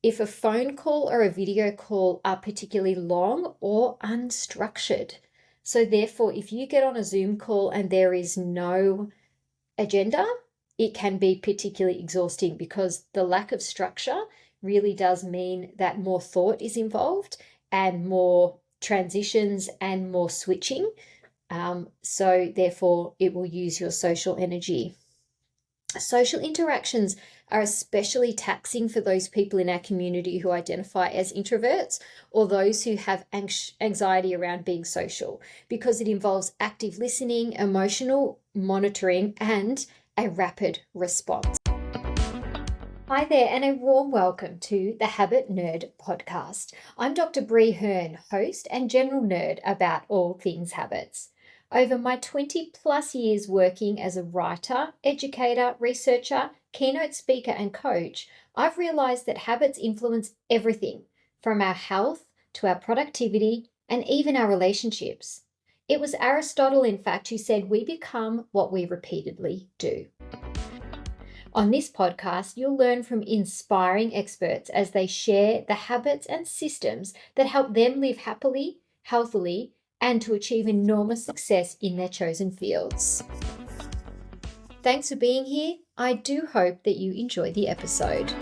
if a phone call or a video call are particularly long or unstructured. So therefore, if you get on a Zoom call and there is no agenda, it can be particularly exhausting because the lack of structure really does mean that more thought is involved and more transitions and more switching. So therefore, it will use your social energy. Social interactions are especially taxing for those people in our community who identify as introverts or those who have anxiety around being social, because it involves active listening, emotional monitoring, and a rapid response. Hi there, and a warm welcome to the Habit Nerd podcast. I'm Dr. Bree Hearn, host and general nerd about all things habits. Over my 20 plus years working as a writer, educator, researcher, keynote speaker, and coach, I've realized that habits influence everything from our health to our productivity and even our relationships. It was Aristotle, in fact, who said we become what we repeatedly do. On this podcast, you'll learn from inspiring experts as they share the habits and systems that help them live happily, healthily, and to achieve enormous success in their chosen fields. Thanks for being here. I do hope that you enjoy the episode.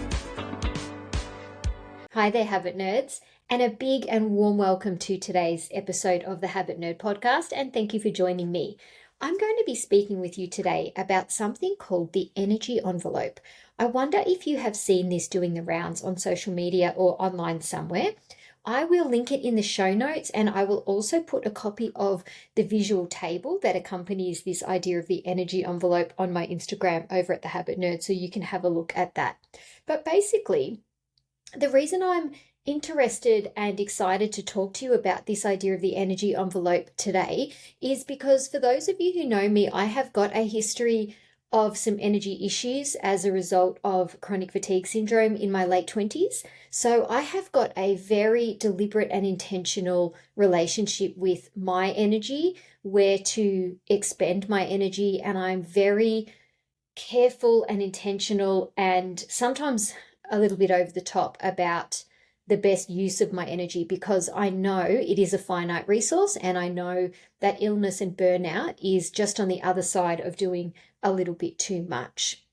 Hi there, Habit Nerds, and a big and warm welcome to today's episode of the Habit Nerd podcast, and thank you for joining me. I'm going to be speaking with you today about something called the energy envelope. I wonder if you have seen this doing the rounds on social media or online somewhere. I will link it in the show notes, and I will also put a copy of the visual table that accompanies this idea of the energy envelope on my Instagram over at The Habit Nerd, so you can have a look at that. But basically, the reason I'm interested and excited to talk to you about this idea of the energy envelope today is because for those of you who know me, I have got a history of some energy issues as a result of chronic fatigue syndrome in my late 20s. So I have got a very deliberate and intentional relationship with my energy, where to expend my energy, and I'm very careful and intentional and sometimes a little bit over the top about the best use of my energy, because I know it is a finite resource, and I know that illness and burnout is just on the other side of doing a little bit too much.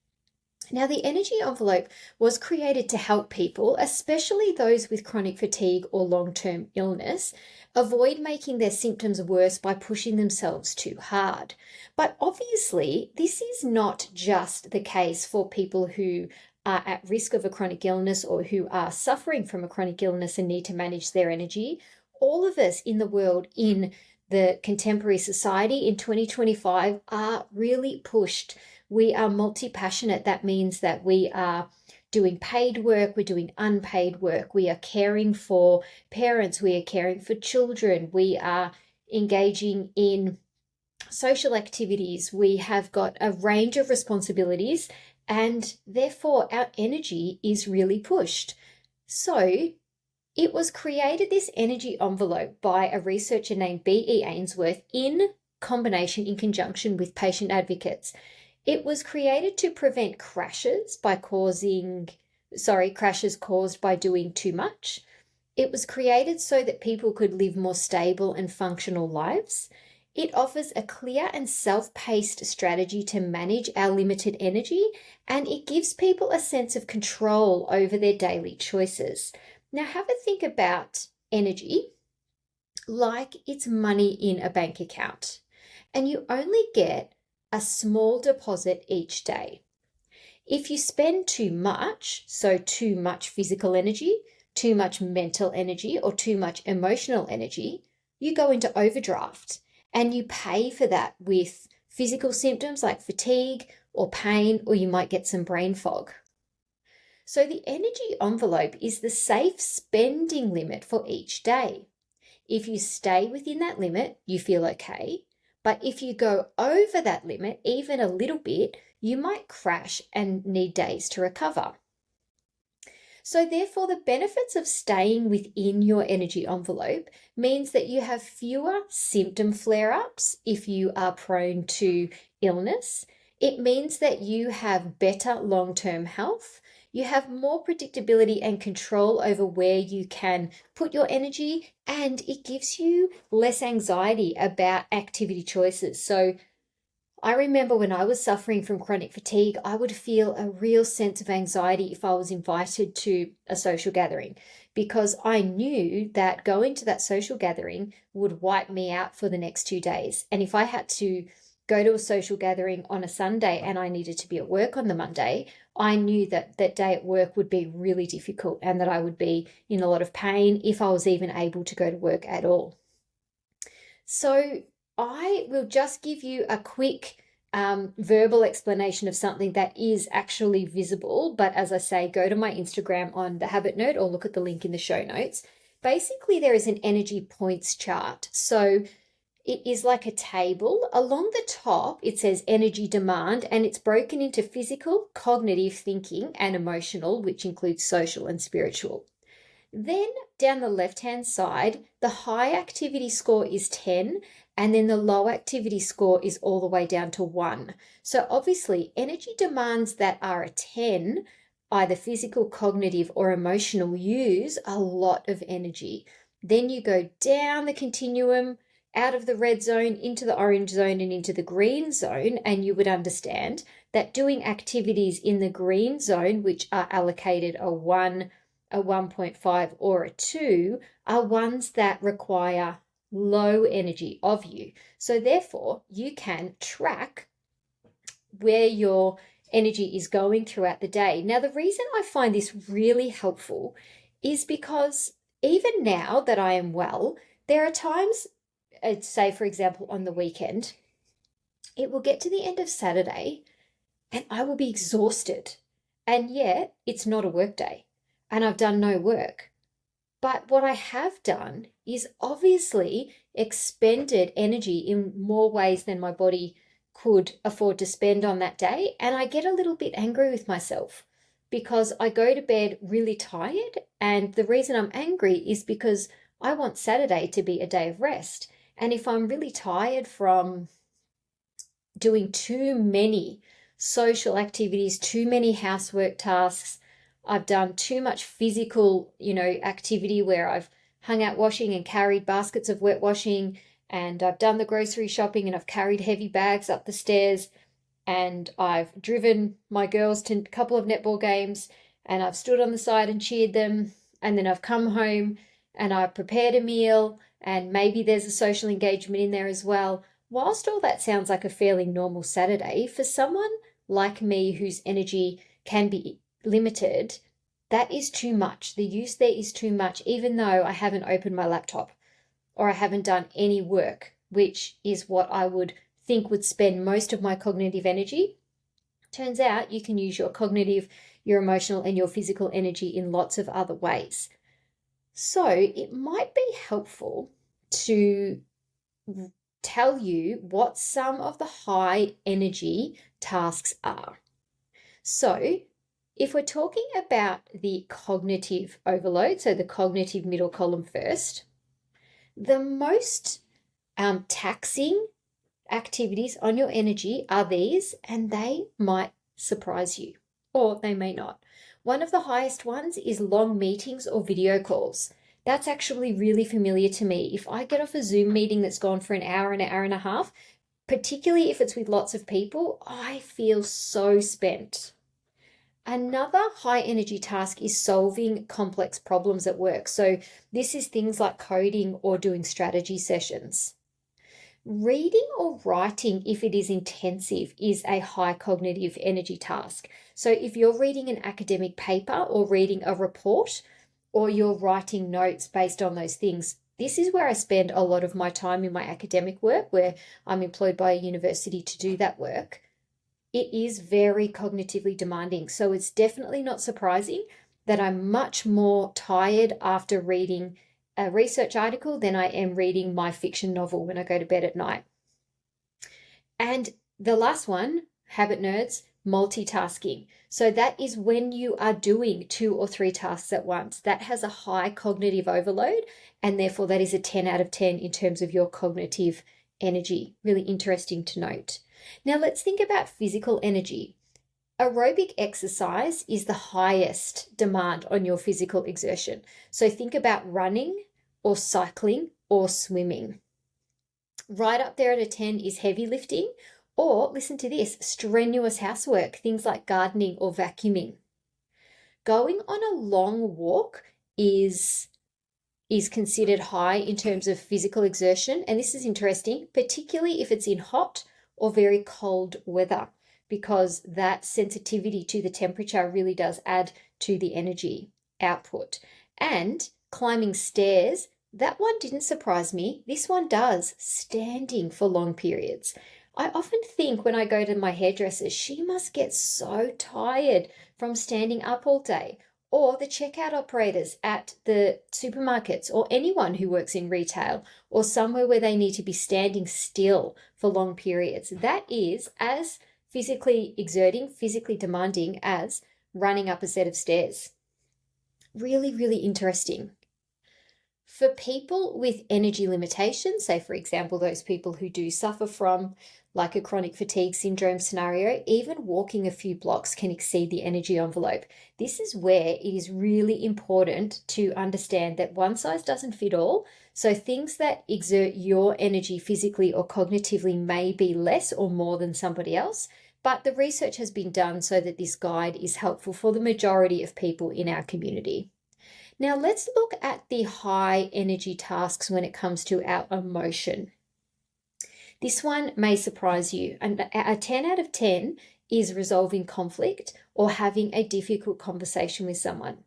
Now, the energy envelope was created to help people, especially those with chronic fatigue or long-term illness, avoid making their symptoms worse by pushing themselves too hard. But obviously, this is not just the case for people who are at risk of a chronic illness or who are suffering from a chronic illness and need to manage their energy. All of us in the world, in the contemporary society in 2025, are really pushed. We are multi-passionate. That means that we are doing paid work, we're doing unpaid work, we are caring for parents, we are caring for children, we are engaging in social activities, we have got a range of responsibilities, and therefore our energy is really pushed. So it was created, this energy envelope, by a researcher named B.E. Ainsworth in conjunction with patient advocates. It was created to prevent crashes caused by doing too much. It was created so that people could live more stable and functional lives. It offers a clear and self-paced strategy to manage our limited energy, and it gives people a sense of control over their daily choices. Now, have a think about energy like it's money in a bank account, and you only get a small deposit each day. If you spend too much, so too much physical energy, too much mental energy, or too much emotional energy, you go into overdraft. And you pay for that with physical symptoms like fatigue or pain, or you might get some brain fog. So the energy envelope is the safe spending limit for each day. If you stay within that limit, you feel okay. But if you go over that limit, even a little bit, you might crash and need days to recover. So therefore, the benefits of staying within your energy envelope means that you have fewer symptom flare-ups if you are prone to illness. It means that you have better long-term health. You have more predictability and control over where you can put your energy, and it gives you less anxiety about activity choices. So I remember when I was suffering from chronic fatigue, I would feel a real sense of anxiety if I was invited to a social gathering, because I knew that going to that social gathering would wipe me out for the next 2 days. And if I had to go to a social gathering on a Sunday and I needed to be at work on the Monday, I knew that that day at work would be really difficult and that I would be in a lot of pain if I was even able to go to work at all. So I will just give you a quick verbal explanation of something that is actually visible. But as I say, go to my Instagram on The Habit Nerd or look at the link in the show notes. Basically, there is an energy points chart. So it is like a table. Along the top, it says energy demand, and it's broken into physical, cognitive, thinking, and emotional, which includes social and spiritual. Then down the left-hand side, the high activity score is 10, and then the low activity score is all the way down to 1. So obviously, energy demands that are a 10, either physical, cognitive, or emotional, use a lot of energy. Then you go down the continuum, out of the red zone, into the orange zone, and into the green zone, and you would understand that doing activities in the green zone, which are allocated a 1, a 1.5, or a 2, are ones that require low energy of you. So therefore, you can track where your energy is going throughout the day. Now, the reason I find this really helpful is because even now that I am well, there are times, say for example, on the weekend, it will get to the end of Saturday and I will be exhausted. And yet it's not a work day and I've done no work. But what I have done is obviously expended energy in more ways than my body could afford to spend on that day. And I get a little bit angry with myself because I go to bed really tired. And the reason I'm angry is because I want Saturday to be a day of rest. And if I'm really tired from doing too many social activities, too many housework tasks, I've done too much physical, activity where I've hung out washing and carried baskets of wet washing, and I've done the grocery shopping and I've carried heavy bags up the stairs, and I've driven my girls to a couple of netball games, and I've stood on the side and cheered them, and then I've come home and I've prepared a meal, and maybe there's a social engagement in there as well. Whilst all that sounds like a fairly normal Saturday, for someone like me whose energy can be limited, that is too much. The use there is too much, even though I haven't opened my laptop or I haven't done any work, which is what I would think would spend most of my cognitive energy. Turns out you can use your cognitive, your emotional, and your physical energy in lots of other ways. So it might be helpful to tell you what some of the high energy tasks are. So if we're talking about the cognitive overload, so the cognitive middle column first, the most taxing activities on your energy are these, and they might surprise you, or they may not. One of the highest ones is long meetings or video calls. That's actually really familiar to me. If I get off a Zoom meeting that's gone for an hour and a half, particularly if it's with lots of people, I feel so spent. Another high energy task is solving complex problems at work. So this is things like coding or doing strategy sessions. Reading or writing, if it is intensive, is a high cognitive energy task. So if you're reading an academic paper or reading a report, or you're writing notes based on those things, this is where I spend a lot of my time in my academic work, where I'm employed by a university to do that work. It is very cognitively demanding. So it's definitely not surprising that I'm much more tired after reading a research article than I am reading my fiction novel when I go to bed at night. And the last one, habit nerds, multitasking. So that is when you are doing 2 or 3 tasks at once. That has a high cognitive overload, and therefore that is a 10 out of 10 in terms of your cognitive energy. Really interesting to note. Now let's think about physical energy. Aerobic exercise is the highest demand on your physical exertion. So think about running or cycling or swimming. Right up there at a 10 is heavy lifting, or listen to this, strenuous housework, things like gardening or vacuuming. Going on a long walk is considered high in terms of physical exertion. And this is interesting, particularly if it's in hot or very cold weather, because that sensitivity to the temperature really does add to the energy output. And climbing stairs, that one didn't surprise me. This one does, standing for long periods. I often think when I go to my hairdresser, she must get so tired from standing up all day, or the checkout operators at the supermarkets, or anyone who works in retail or somewhere where they need to be standing still for long periods. That is as physically exerting, physically demanding as running up a set of stairs. Really, really interesting. For people with energy limitations, say for example, those people who do suffer from like a chronic fatigue syndrome scenario, even walking a few blocks can exceed the energy envelope. This is where it is really important to understand that one size doesn't fit all. So things that exert your energy physically or cognitively may be less or more than somebody else, but the research has been done so that this guide is helpful for the majority of people in our community. Now let's look at the high energy tasks when it comes to our emotion. This one may surprise you. And a 10 out of 10 is resolving conflict or having a difficult conversation with someone.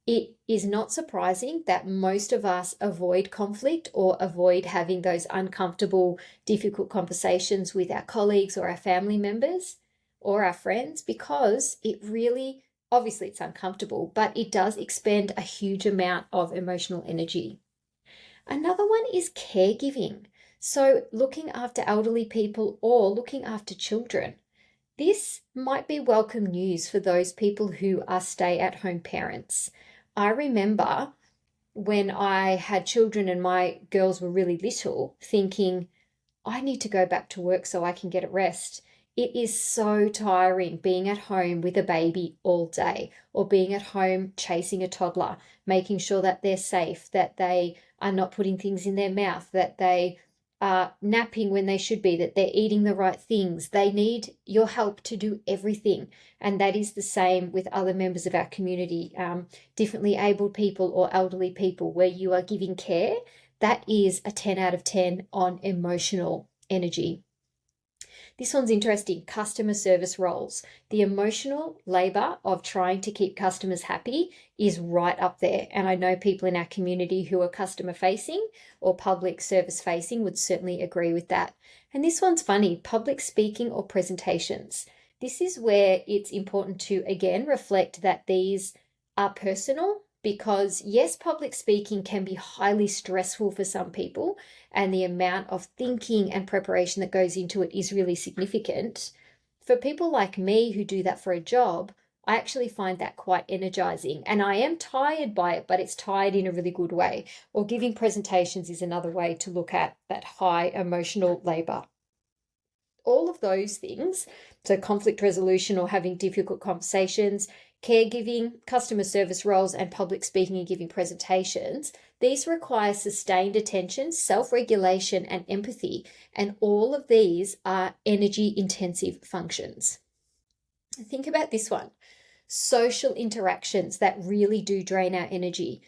It is not surprising that most of us avoid conflict or avoid having those uncomfortable, difficult conversations with our colleagues or our family members or our friends, because it really, obviously it's uncomfortable, but it does expend a huge amount of emotional energy. Another one is caregiving. So looking after elderly people or looking after children. This might be welcome news for those people who are stay-at-home parents. I remember when I had children and my girls were really little, thinking, I need to go back to work so I can get a rest. It is so tiring being at home with a baby all day, or being at home chasing a toddler, making sure that they're safe, that they are not putting things in their mouth, that they are napping when they should be, that they're eating the right things. They need your help to do everything. And that is the same with other members of our community, differently abled people or elderly people, where you are giving care. That is a 10 out of 10 on emotional energy. This one's interesting, customer service roles. The emotional labor of trying to keep customers happy is right up there. And I know people in our community who are customer facing or public service facing would certainly agree with that. And this one's funny, public speaking or presentations. This is where it's important to, again, reflect that these are personal, because yes, public speaking can be highly stressful for some people, and the amount of thinking and preparation that goes into it is really significant. For people like me who do that for a job, I actually find that quite energizing, and I am tired by it, but it's tired in a really good way. Or giving presentations is another way to look at that high emotional labor. All of those things, so conflict resolution or having difficult conversations, caregiving, customer service roles, and public speaking and giving presentations, these require sustained attention, self-regulation, and empathy. And all of these are energy-intensive functions. Think about this one. Social interactions that really do drain our energy.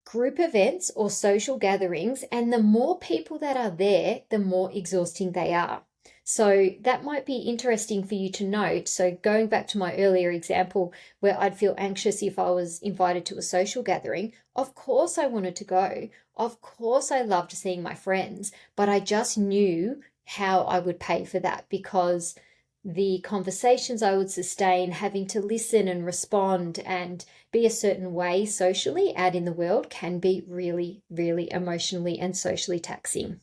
Group events or social gatherings, and the more people that are there, the more exhausting they are. So that might be interesting for you to note. So going back to my earlier example where I'd feel anxious if I was invited to a social gathering, of course I wanted to go. Of course I loved seeing my friends, but I just knew how I would pay for that, because the conversations I would sustain, having to listen and respond and be a certain way socially out in the world, can be really, really emotionally and socially taxing.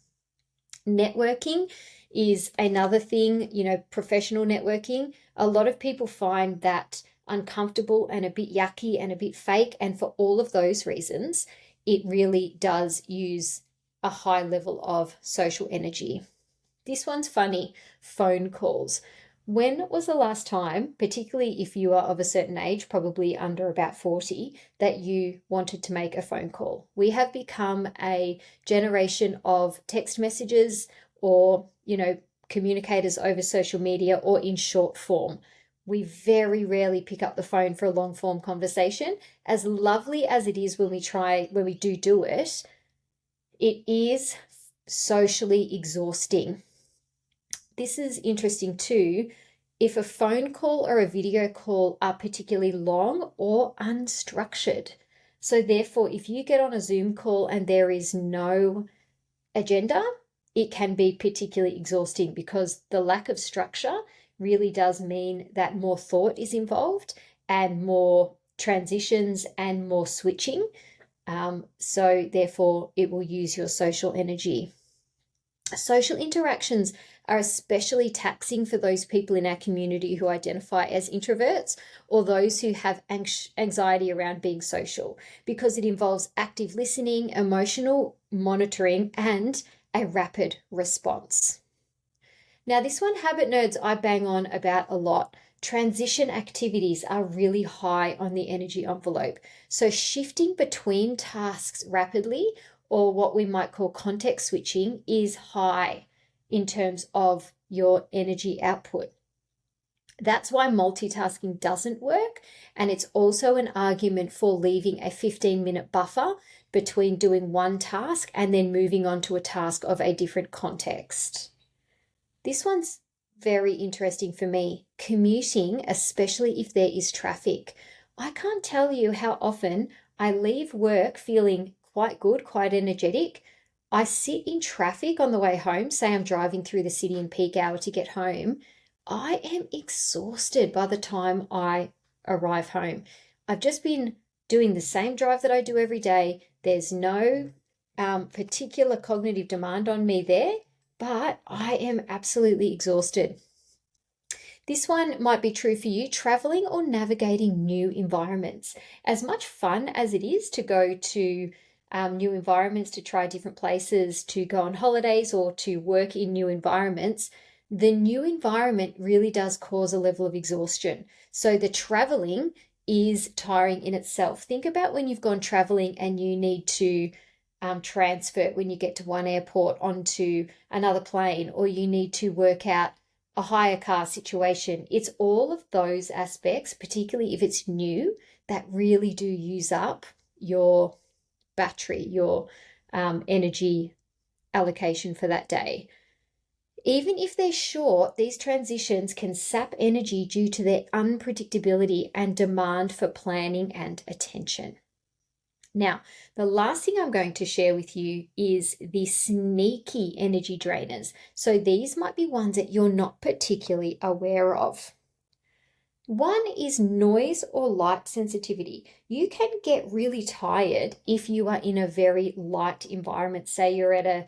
Networking is another thing, professional networking. A lot of people find that uncomfortable and a bit yucky and a bit fake. And for all of those reasons, it really does use a high level of social energy. This one's funny, phone calls. When was the last time, particularly if you are of a certain age, probably under about 40, that you wanted to make a phone call? We have become a generation of text messages or, communicators over social media or in short form. We very rarely pick up the phone for a long form conversation. As lovely as it is when we do it, it is socially exhausting. This is interesting too. If a phone call or a video call are particularly long or unstructured. So therefore, if you get on a Zoom call and there is no agenda, it can be particularly exhausting because the lack of structure really does mean that more thought is involved and more transitions and more switching. So therefore, it will use your social energy. Social interactions are especially taxing for those people in our community who identify as introverts or those who have anxiety around being social, because it involves active listening, emotional monitoring, and a rapid response. Now, this one, habit nerds, I bang on about a lot. Transition activities are really high on the energy envelope. So shifting between tasks rapidly, or what we might call context switching, is high in terms of your energy output. That's why multitasking doesn't work. And it's also an argument for leaving a 15-minute buffer between doing one task and then moving on to a task of a different context. This one's very interesting for me. Commuting, especially if there is traffic. I can't tell you how often I leave work feeling quite good, quite energetic. I sit in traffic on the way home, say I'm driving through the city in peak hour to get home. I am exhausted by the time I arrive home. I've just been doing the same drive that I do every day. There's no particular cognitive demand on me there, but I am absolutely exhausted. This one might be true for you, traveling or navigating new environments. As much fun as it is to go to new environments, to try different places, to go on holidays or to work in new environments, the new environment really does cause a level of exhaustion. So the traveling is tiring in itself. Think about when you've gone traveling and you need to transfer when you get to one airport onto another plane, or you need to work out a hire car situation. It's all of those aspects, particularly if it's new, that really do use up your battery, your energy allocation for that day. Even if they're short, these transitions can sap energy due to their unpredictability and demand for planning and attention. Now, the last thing I'm going to share with you is the sneaky energy drainers. So these might be ones that you're not particularly aware of. One is noise or light sensitivity. You can get really tired if you are in a very light environment. Say you're at a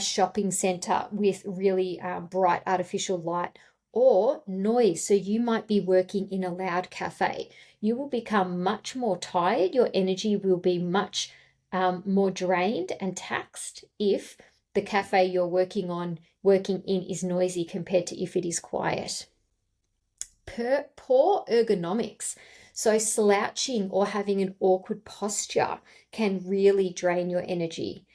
shopping center with really bright artificial light, or noise. So you might be working in a loud cafe. You will become much more tired. Your energy will be much more drained and taxed if the cafe you're working in is noisy compared to if it is quiet. Poor ergonomics. So slouching or having an awkward posture can really drain your energy.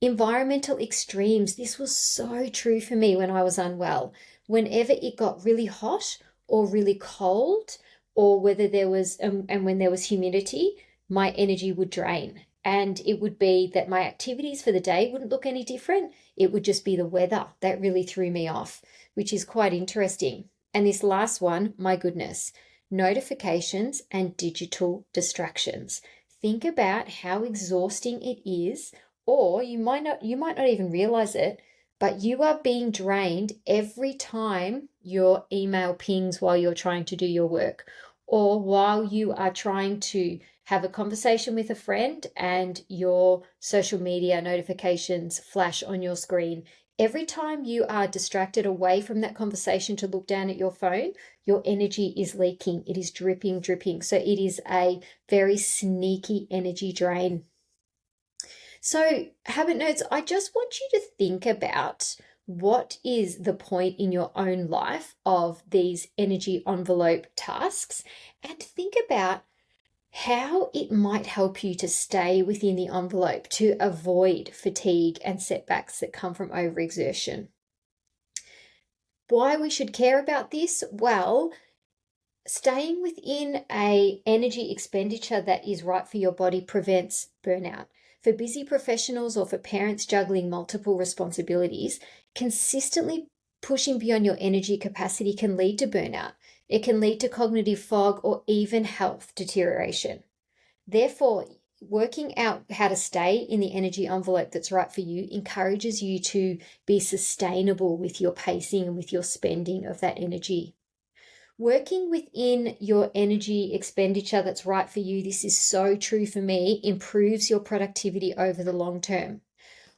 Environmental extremes. This was so true for me when I was unwell. Whenever it got really hot or really cold, or whether there was, and when there was humidity, my energy would drain. And it would be that my activities for the day wouldn't look any different. It would just be the weather that really threw me off, which is quite interesting. And this last one, my goodness, notifications and digital distractions. Think about how exhausting it is, or you might not even realize it, but you are being drained every time your email pings while you're trying to do your work, or while you are trying to have a conversation with a friend and your social media notifications flash on your screen. Every time you are distracted away from that conversation to look down at your phone, your energy is leaking. It is dripping. So it is a very sneaky energy drain. So, habit nerds, I just want you to think about what is the point in your own life of these energy envelope tasks, and think about how it might help you to stay within the envelope to avoid fatigue and setbacks that come from overexertion. Why we should care about this? Well, staying within an energy expenditure that is right for your body prevents burnout. For busy professionals or for parents juggling multiple responsibilities, consistently pushing beyond your energy capacity can lead to burnout. It can lead to cognitive fog or even health deterioration. Therefore, working out how to stay in the energy envelope that's right for you encourages you to be sustainable with your pacing and with your spending of that energy. Working within your energy expenditure that's right for you, this is so true for me, improves your productivity over the long term.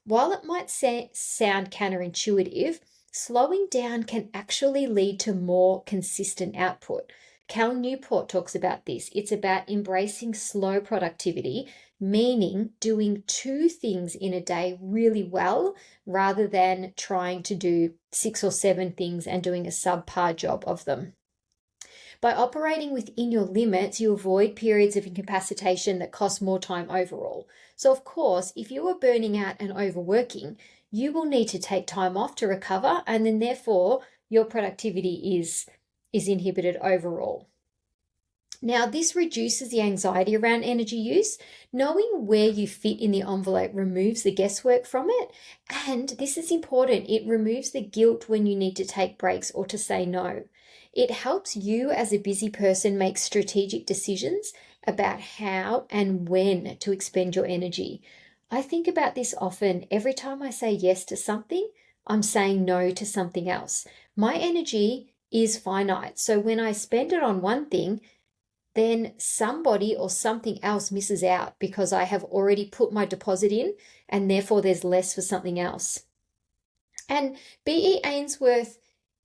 While it might sound counterintuitive, slowing down can actually lead to more consistent output. Cal Newport talks about this. It's about embracing slow productivity, meaning doing 2 things in a day really well rather than trying to do 6 or 7 things and doing a subpar job of them. By operating within your limits, you avoid periods of incapacitation that cost more time overall. So of course, if you are burning out and overworking, you will need to take time off to recover, and then therefore your productivity is inhibited overall. Now, this reduces the anxiety around energy use. Knowing where you fit in the envelope removes the guesswork from it. And this is important. It removes the guilt when you need to take breaks or to say no. It helps you as a busy person make strategic decisions about how and when to expend your energy. I think about this often. Every time I say yes to something, I'm saying no to something else. My energy is finite. So when I spend it on one thing, then somebody or something else misses out because I have already put my deposit in, and therefore there's less for something else. And B.E. Ainsworth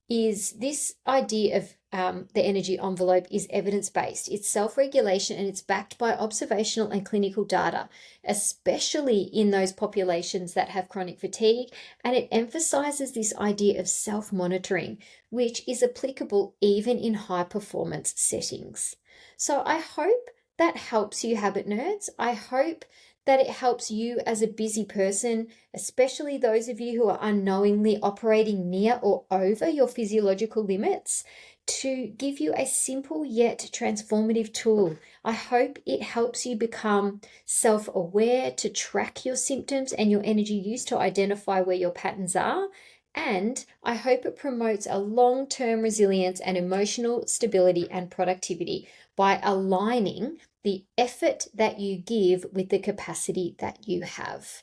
is this idea of the energy envelope is evidence-based. It's self-regulation and it's backed by observational and clinical data, especially in those populations that have chronic fatigue. And it emphasizes this idea of self-monitoring, which is applicable even in high-performance settings. So I hope that helps you, habit nerds. I hope that it helps you as a busy person, especially those of you who are unknowingly operating near or over your physiological limits, to give you a simple yet transformative tool. I hope it helps you become self-aware, to track your symptoms and your energy use, to identify where your patterns are. And I hope it promotes a long-term resilience and emotional stability and productivity by aligning the effort that you give with the capacity that you have.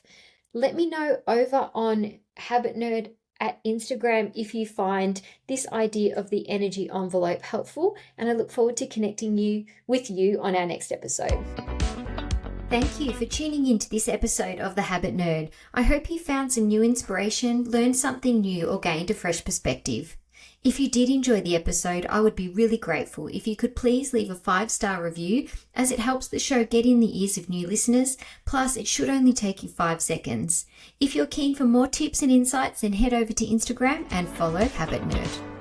Let me know over on Habit Nerd at Instagram if you find this idea of the energy envelope helpful, and I look forward to connecting with you on our next episode. Thank you for tuning in to this episode of The Habit Nerd. I hope you found some new inspiration, learned something new, or gained a fresh perspective. If you did enjoy the episode, I would be really grateful if you could please leave a 5-star review, as it helps the show get in the ears of new listeners, plus it should only take you 5 seconds. If you're keen for more tips and insights, then head over to Instagram and follow Habit Nerd.